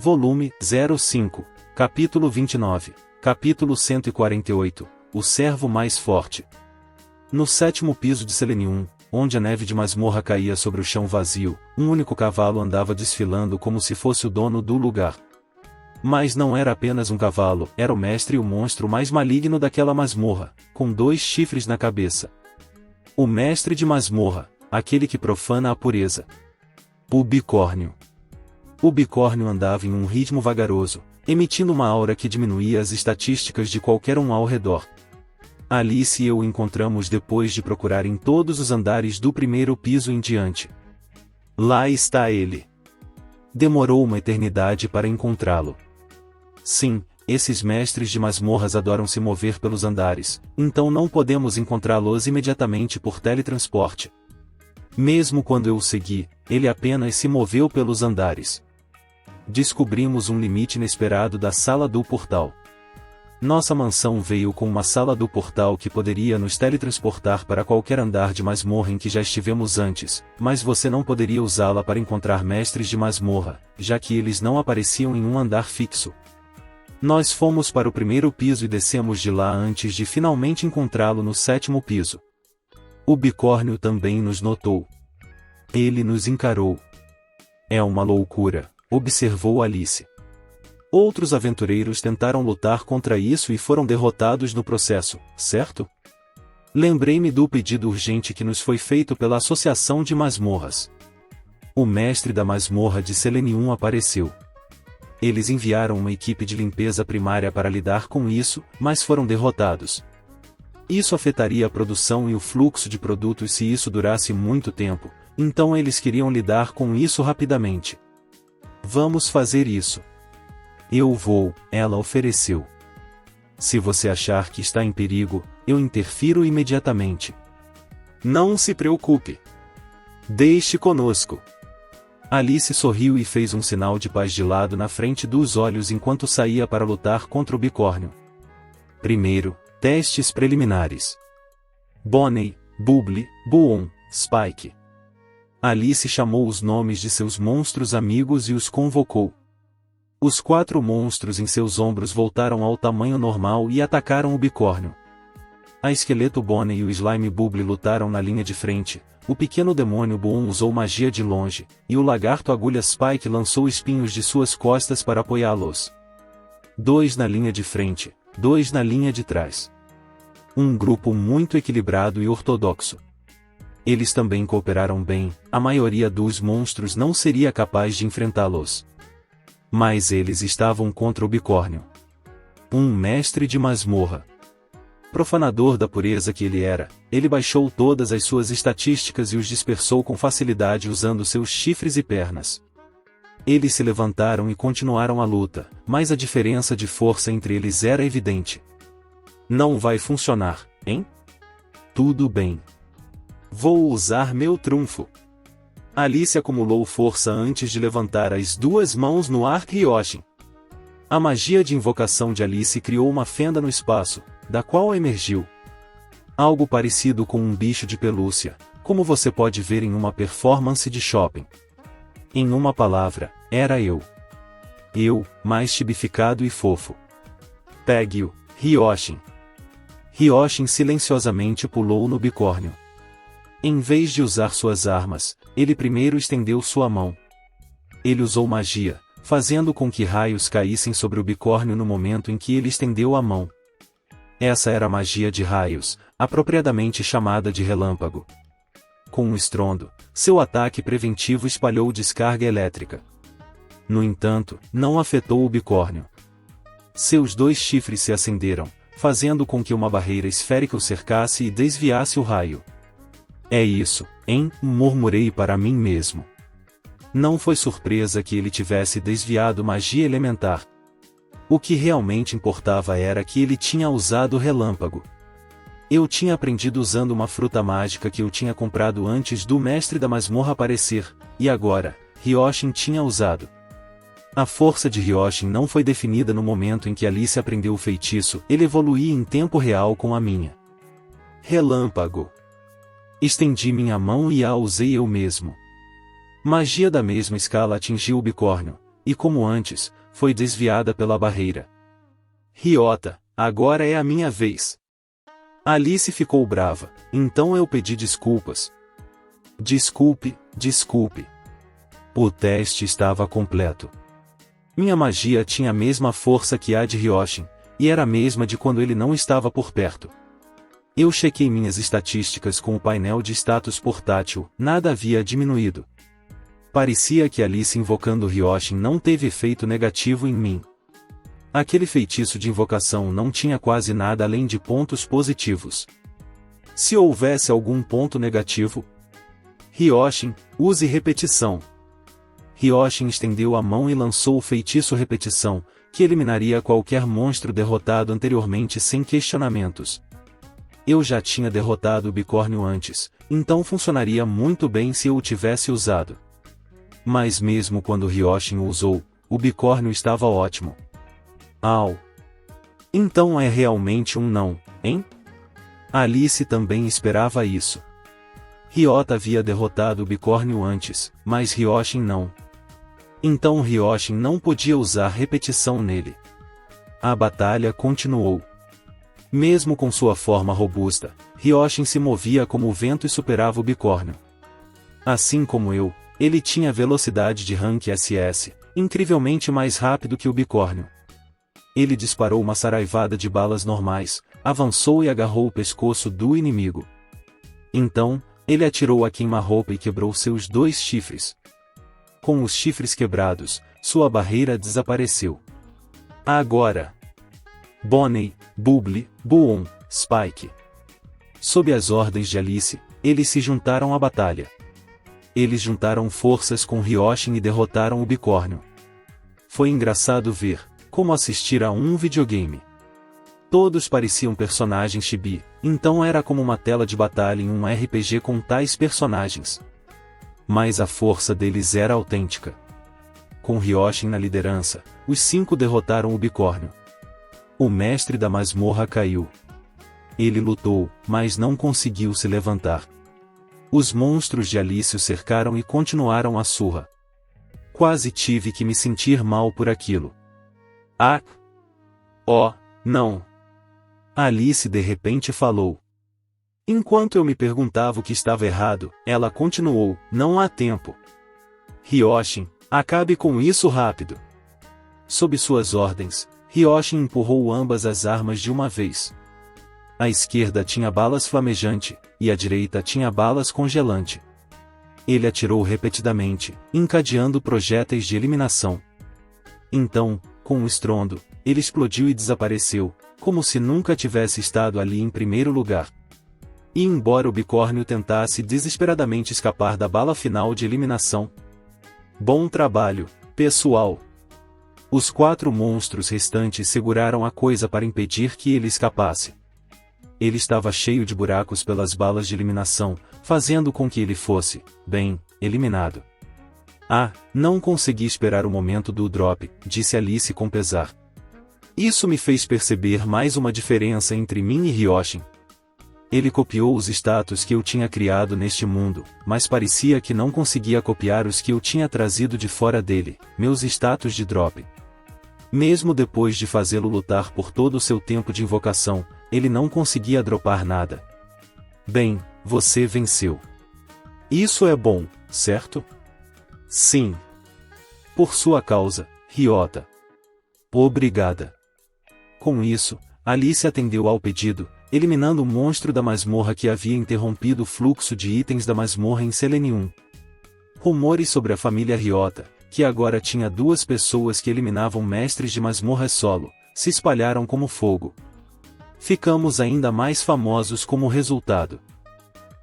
Volume 05, Capítulo 29, Capítulo 148, O Servo Mais Forte. No 7º piso de Selenium, onde a neve de masmorra caía sobre o chão vazio, um único cavalo andava desfilando como se fosse o dono do lugar. Mas não era apenas um cavalo, era o mestre e o monstro mais maligno daquela masmorra, com 2 chifres na cabeça. O mestre de masmorra, aquele que profana a pureza. O bicórnio. O bicórnio andava em um ritmo vagaroso, emitindo uma aura que diminuía as estatísticas de qualquer um ao redor. Alice e eu o encontramos depois de procurar em todos os andares do 1º piso em diante. Lá está ele. Demorou uma eternidade para encontrá-lo. Sim, esses mestres de masmorras adoram se mover pelos andares, então não podemos encontrá-los imediatamente por teletransporte. Mesmo quando eu o segui, ele apenas se moveu pelos andares. Descobrimos um limite inesperado da sala do portal. Nossa mansão veio com uma sala do portal que poderia nos teletransportar para qualquer andar de masmorra em que já estivemos antes, mas você não poderia usá-la para encontrar mestres de masmorra, já que eles não apareciam em um andar fixo. Nós fomos para o 1º piso e descemos de lá antes de finalmente encontrá-lo no 7º piso. O bicórnio também nos notou. Ele nos encarou. É uma loucura, observou Alice. Outros aventureiros tentaram lutar contra isso e foram derrotados no processo, certo? Lembrei-me do pedido urgente que nos foi feito pela Associação de Masmorras. O mestre da masmorra de Selenium apareceu. Eles enviaram uma equipe de limpeza primária para lidar com isso, mas foram derrotados. Isso afetaria a produção e o fluxo de produtos se isso durasse muito tempo, então eles queriam lidar com isso rapidamente. Vamos fazer isso. Eu vou, ela ofereceu. Se você achar que está em perigo, eu interfiro imediatamente. Não se preocupe. Deixe conosco. Alice sorriu e fez um sinal de paz de lado na frente dos olhos enquanto saía para lutar contra o bicórnio. Primeiro, testes preliminares. Bonnie, Bubble, Boom, Spike. Alice chamou os nomes de seus monstros amigos e os convocou. Os 4 monstros em seus ombros voltaram ao tamanho normal e atacaram o bicórnio. A esqueleto Bonnie e o slime Bubble lutaram na linha de frente, o pequeno demônio Boom usou magia de longe, e o lagarto agulha Spike lançou espinhos de suas costas para apoiá-los. 2 na linha de frente, 2 na linha de trás. Um grupo muito equilibrado e ortodoxo. Eles também cooperaram bem, a maioria dos monstros não seria capaz de enfrentá-los. Mas eles estavam contra o bicórnio. Um mestre de masmorra. Profanador da pureza que ele era, ele baixou todas as suas estatísticas e os dispersou com facilidade usando seus chifres e pernas. Eles se levantaram e continuaram a luta, mas a diferença de força entre eles era evidente. Não vai funcionar, hein? Tudo bem. Vou usar meu trunfo. Alice acumulou força antes de levantar as 2 mãos no ar Ryoshin. A magia de invocação de Alice criou uma fenda no espaço, da qual emergiu algo parecido com um bicho de pelúcia, como você pode ver em uma performance de shopping. Em uma palavra, era eu. Eu, mais tibificado e fofo. Pegue-o, Ryoshin. Ryoshin silenciosamente pulou no bicórnio. Em vez de usar suas armas, ele primeiro estendeu sua mão. Ele usou magia, fazendo com que raios caíssem sobre o bicórnio no momento em que ele estendeu a mão. Essa era a magia de raios, apropriadamente chamada de relâmpago. Com um estrondo, seu ataque preventivo espalhou descarga elétrica. No entanto, não afetou o bicórnio. Seus 2 chifres se acenderam, fazendo com que uma barreira esférica o cercasse e desviasse o raio. É isso, hein? Murmurei para mim mesmo. Não foi surpresa que ele tivesse desviado magia elementar. O que realmente importava era que ele tinha usado relâmpago. Eu tinha aprendido usando uma fruta mágica que eu tinha comprado antes do mestre da masmorra aparecer, e agora, Ryoshin tinha usado. A força de Ryoshin não foi definida no momento em que Alice aprendeu o feitiço, ele evoluía em tempo real com a minha. Relâmpago. Estendi minha mão e a usei eu mesmo. Magia da mesma escala atingiu o bicórnio, e como antes, foi desviada pela barreira. Ryota, agora é a minha vez. Alice ficou brava, então eu pedi desculpas. Desculpe. O teste estava completo. Minha magia tinha a mesma força que a de Ryoshin, e era a mesma de quando ele não estava por perto. Eu chequei minhas estatísticas com o painel de status portátil, nada havia diminuído. Parecia que Alice invocando Ryoshin não teve efeito negativo em mim. Aquele feitiço de invocação não tinha quase nada além de pontos positivos. Se houvesse algum ponto negativo, Ryoshin, use repetição. Ryoshin estendeu a mão e lançou o feitiço repetição, que eliminaria qualquer monstro derrotado anteriormente sem questionamentos. Eu já tinha derrotado o bicórnio antes, então funcionaria muito bem se eu o tivesse usado. Mas mesmo quando Ryoshin o usou, o bicórnio estava ótimo. Au! Então é realmente um não, hein? Alice também esperava isso. Ryota havia derrotado o bicórnio antes, mas Ryoshin não. Então Ryoshin não podia usar repetição nele. A batalha continuou. Mesmo com sua forma robusta, Ryoshin se movia como o vento e superava o bicórnio. Assim como eu, ele tinha velocidade de rank SS, incrivelmente mais rápido que o bicórnio. Ele disparou uma saraivada de balas normais, avançou e agarrou o pescoço do inimigo. Então, ele atirou a queima-roupa e quebrou seus 2 chifres. Com os chifres quebrados, sua barreira desapareceu. Agora! Bonnie, Bubble, Buon, Spike. Sob as ordens de Alice, eles se juntaram à batalha. Eles juntaram forças com Ryoshin e derrotaram o bicórnio. Foi engraçado ver, como assistir a um videogame. Todos pareciam personagens chibi, então era como uma tela de batalha em um RPG com tais personagens. Mas a força deles era autêntica. Com Ryoshin na liderança, os 5 derrotaram o bicórnio. O mestre da masmorra caiu. Ele lutou, mas não conseguiu se levantar. Os monstros de Alice o cercaram e continuaram a surra. Quase tive que me sentir mal por aquilo. Ah! Oh, não! Alice de repente falou. Enquanto eu me perguntava o que estava errado, ela continuou, não há tempo. Ryoshin, acabe com isso rápido. Sob suas ordens, Ryoshin empurrou ambas as armas de uma vez. A esquerda tinha balas flamejante, e a direita tinha balas congelante. Ele atirou repetidamente, encadeando projéteis de eliminação. Então, com um estrondo, ele explodiu e desapareceu, como se nunca tivesse estado ali em primeiro lugar. E embora o bicórnio tentasse desesperadamente escapar da bala final de eliminação. Bom trabalho, pessoal! Os 4 monstros restantes seguraram a coisa para impedir que ele escapasse. Ele estava cheio de buracos pelas balas de eliminação, fazendo com que ele fosse, bem, eliminado. Ah, não consegui esperar o momento do drop, disse Alice com pesar. Isso me fez perceber mais uma diferença entre mim e Ryoshin. Ele copiou os status que eu tinha criado neste mundo, mas parecia que não conseguia copiar os que eu tinha trazido de fora dele, meus status de drop. Mesmo depois de fazê-lo lutar por todo o seu tempo de invocação, ele não conseguia dropar nada. Bem, você venceu. Isso é bom, certo? Sim. Por sua causa, Ryota. Obrigada. Com isso, Alice atendeu ao pedido, eliminando o monstro da masmorra que havia interrompido o fluxo de itens da masmorra em Selenium. Rumores sobre a família Ryota, que agora tinha 2 pessoas que eliminavam mestres de masmorras solo, se espalharam como fogo. Ficamos ainda mais famosos como resultado.